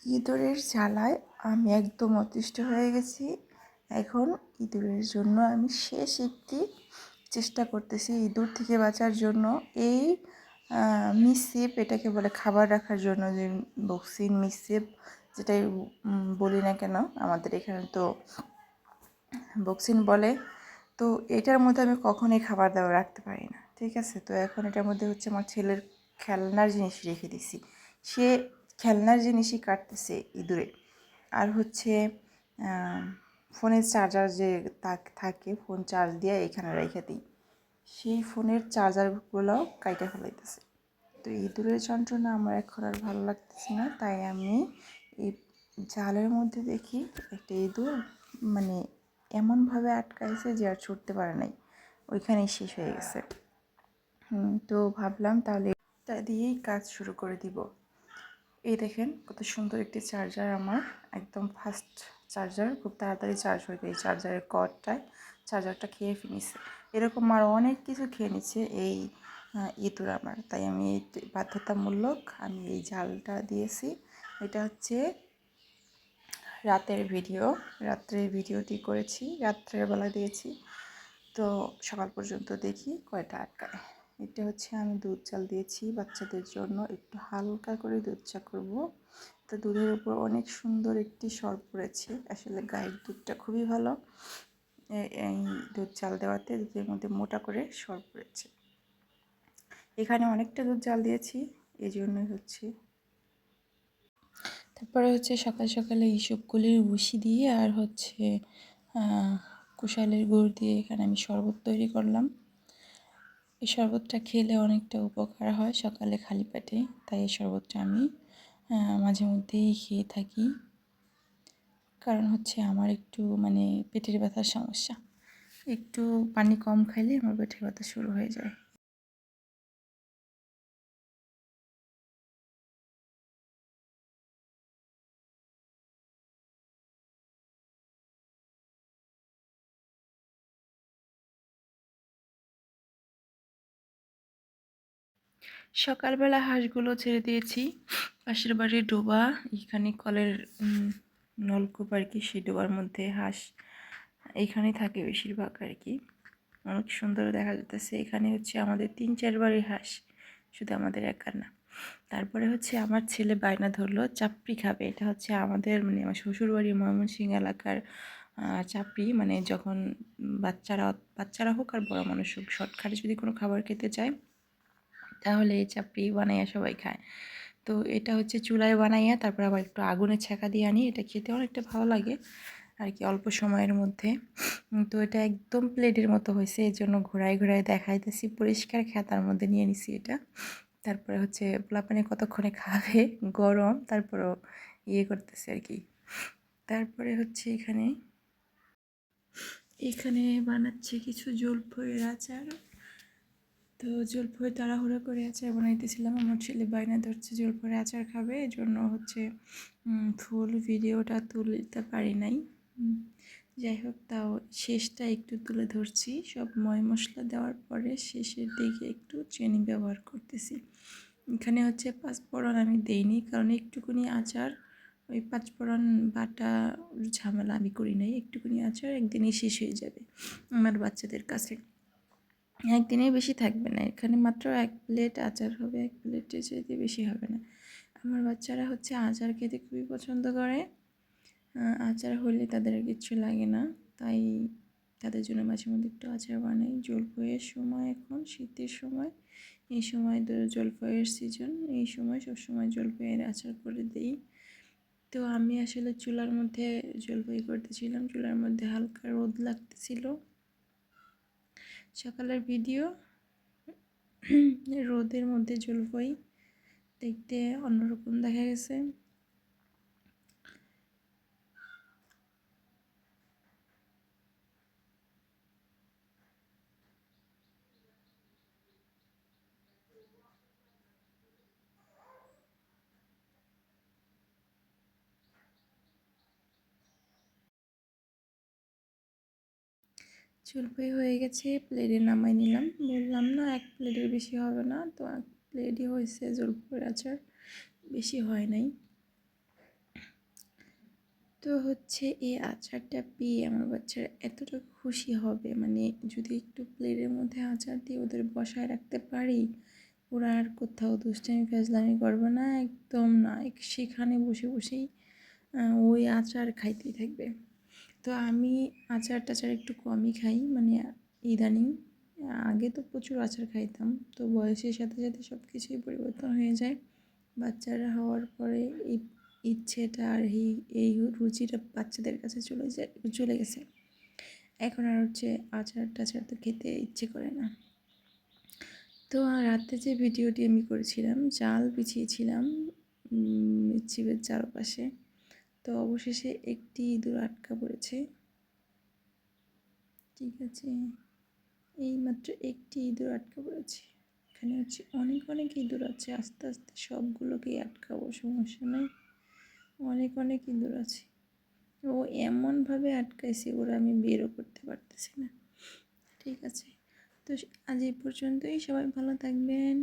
ইঁদুরের জ্বালায় আমি একদম অতিষ্ঠ হয়ে গেছি। এখন ইঁদুরের জন্য আমি শেষ একটি চেষ্টা করতেছি ইঁদুর থেকে বাঁচার জন্য। এই মিসেপ, এটাকে বলে খাবার রাখার জন্য যে বক্সিন মিসেপ যেটাই বলি না কেন, আমাদের এখানে তো বক্সিন বলে। তো এটার মধ্যে আমি কখনোই খাবার দাবার রাখতে পারি না, ঠিক আছে। তো এখন এটার মধ্যে হচ্ছে আমার ছেলের খেলনার জিনিস রেখে দিছি, সে খেলনার জিনিসই কাটতেছে ইঁদুরে। আর হচ্ছে ফোনের চার্জার যে থাকে, ফোন চার্জ দিয়ে এখানে রেখে দিই, সেই ফোনের চার্জারগুলোও কাইটে ফেলাইতেছে। তো ইঁদুরের যন্ত্রণা আমার এখন আর ভালো লাগতেছে না, তাই আমি এই জালের মধ্যে দেখি একটা ইঁদুর মানে এমনভাবে আটকাইছে যে আর ছুটতে পারে নাই, ওইখানেই শেষ হয়ে গেছে। তো ভাবলাম তাহলে এটা দিয়েই কাজ শুরু করে দিব। এই দেখেন কত সুন্দর একটি চার্জার, আমার একদম ফাস্ট চার্জার, খুব তাড়াতাড়ি চার্জ হয়ে যায়। এই চার্জারের কর্ডটায় চার্জারটা খেয়ে ফেলেছে। এরকম আরও অনেক কিছু খেয়ে নিচ্ছে এই ইঁদুর আমার, তাই আমি বাধ্যতামূলক আমি এই জালটা দিয়েছি। এটা হচ্ছে রাত্রের ভিডিওটি করেছি, রাত্রের বেলা দিয়েছি। তো সকাল পর্যন্ত দেখি কয়টা আটকায়। এটা হচ্ছে আমি দুধ চাল দিয়েছি বাচ্চাদের জন্য, একটু হালকা করে দুধ চা করবো। তো দুধের উপর অনেক সুন্দর একটি সর পড়েছে, আসলে গায়ের দুধটা খুবই ভালো। এই দুধ চাল দেওয়াতে দুধের মধ্যে মোটা করে সর পড়েছে। এখানে অনেকটা দুধ চাল দিয়েছি, এই জন্যই হচ্ছে। তারপরে হচ্ছে সকাল সকালে এইসবগুলির ভুসি দিয়ে আর হচ্ছে কুশালের গুড় দিয়ে এখানে আমি শরবত তৈরি করলাম। এই শরবতটা খেলে অনেকটা উপকার হয় সকালে খালি পেটে, তাই এই শরবতটা আমি মাঝে মধ্যেই খেয়ে থাকি। কারণ হচ্ছে আমার একটু মানে পেটের ব্যথার সমস্যা, একটু পানি কম খাইলে আমার পেটের ব্যথা শুরু হয়ে যায়। সকালবেলা হাঁসগুলো ছেড়ে দিয়েছি পাশের বাড়ির ডোবা, এখানে কলের নলকূপ আর কি, সেই ডোবার মধ্যে হাঁস এইখানেই থাকে বেশিরভাগ আর কি। অনেক সুন্দর দেখা যেতেছে। এখানে হচ্ছে আমাদের 3-4 বাড়ির হাঁস, শুধু আমাদের একার না। তারপরে হচ্ছে আমার ছেলে বায়না ধরলো চাপড়ি খাবে। এটা হচ্ছে আমাদের মানে আমার শ্বশুরবাড়ির ময়মনসিংহ এলাকার চাপড়ি, মানে যখন বাচ্চারা হোক আর বড় মানুষ হোক, শর্টকাটে যদি কোনো খাবার খেতে চায় তাহলে এই চাপড়ি বানাইয়া সবাই খায়। তো এটা হচ্ছে চুলায় বানাইয়া তারপর আবার একটু আগুনে ছ্যাঁকা দিয়ে আনি, এটা খেতে অনেকটা ভালো লাগে আর কি অল্প সময়ের মধ্যে। তো এটা একদম প্লেটের মতো হয়েছে, এই জন্য ঘোরায় ঘোরায় দেখাইতেছি, পরিষ্কার খাতার মধ্যে নিয়ে নিছি এটা। তারপরে হচ্ছে পোলাপানি কতক্ষণে খাবে, গরম, তারপরেও করতেছে আর কি। তারপরে হচ্ছে এখানে বানাচ্ছে কিছু জলফইয়ের আচার। তো জলফই তাড়াহুড়ো করে আচার বানাইতেছিলাম, আমার ছেলে বায়না ধরছে জলফইয়ের আচার খাবে, এই জন্য হচ্ছে ফুল ভিডিওটা তুলতে পারি নাই। যাই হোক, তাও শেষটা একটু তুলে ধরছি। সব ময় মশলা দেওয়ার পরে শেষের দিকে একটু চিনি ব্যবহার করতেছি। এখানে হচ্ছে পাঁচফোড়ন আমি দেইনি, কারণ একটুকুনি আচার, ওই পাঁচফোড়ন বাটা ঝামেলা আমি করি নাই। একটুকুনি আচার একদিনেই শেষ হয়ে যাবে আমার বাচ্চাদের কাছে, একদিনেই বেশি থাকবে না। এখানে মাত্র 1 প্লেট আচার হবে, 1 প্লেটের চাইতে বেশি হবে না। আমার বাচ্চারা হচ্ছে আচার খেতে খুবই পছন্দ করে, আচার হলে তাদের আর কিচ্ছু লাগে না, তাই তাদের জন্য মাঝে মধ্যে একটু আচার বানাই। জলফইয়ের সময়, এখন শীতের সময়, এই সময় জলফইয়ের সিজন, এই সময় সবসময় জলফইয়ের আচার করে দিই। তো আমি আসলে চুলার মধ্যে জলফই করতেছিলাম, চুলার মধ্যে হালকা রোদ লাগতেছিল। সকালের ভিডিও, রোদের মধ্যে জলফই দেখতে অন্যরকম দেখা গেছে। জলপাই হয়ে গেছে, প্লেটে নামাই নিলাম। বললাম না 1 প্লেটের বেশি হবে না, তো 1 প্লেটই হয়েছে জলপাইয়ের আচার, বেশি হয় নাই। তো হচ্ছে এই আচারটা পেয়ে আমার বাচ্চারা এতটা খুশি হবে, মানে যদি একটু প্লেটের মধ্যে আচার দিয়ে ওদের বসায় রাখতে পারি, ওরা আর কোথাও দুষ্টামি ফাজলামি করবে না, একদম না, সেখানে বসে বসেই ওই আচার খাইতেই থাকবে। তো আমি আচার টাচার একটু কমই খাই, মানে ইদানিং। আগে তো প্রচুর আচার খাইতাম, তো বয়সের সাথে সাথে সব কিছুই পরিবর্তন হয়ে যায়। বাচ্চারা হওয়ার পরে এই ইচ্ছেটা আর এই রুচিটা বাচ্চাদের কাছে চলে গেছে। এখন আর হচ্ছে আচার টাচার তো খেতে ইচ্ছে করে না। তো রাতে যে ভিডিওটি আমি করেছিলাম, জাল বিছিয়েছিলাম ছিপের চারপাশে, তো অবশেষে একটি ইঁদুর আটকা পড়েছে। ঠিক আছে, এইমাত্র একটি ইঁদুর আটকা পড়েছে। এখানে হচ্ছে অনেক অনেক ইঁদুর আছে, আস্তে আস্তে সবগুলোকেই আটকাবো, সমস্যা নেই। অনেক অনেক ইঁদুর আছে, ও এমনভাবে আটকাইছে ওরা, আমি বেরও করতে পারতেছি না। ঠিক আছে, তো আজ এই পর্যন্তই, সবাই ভালো থাকবেন।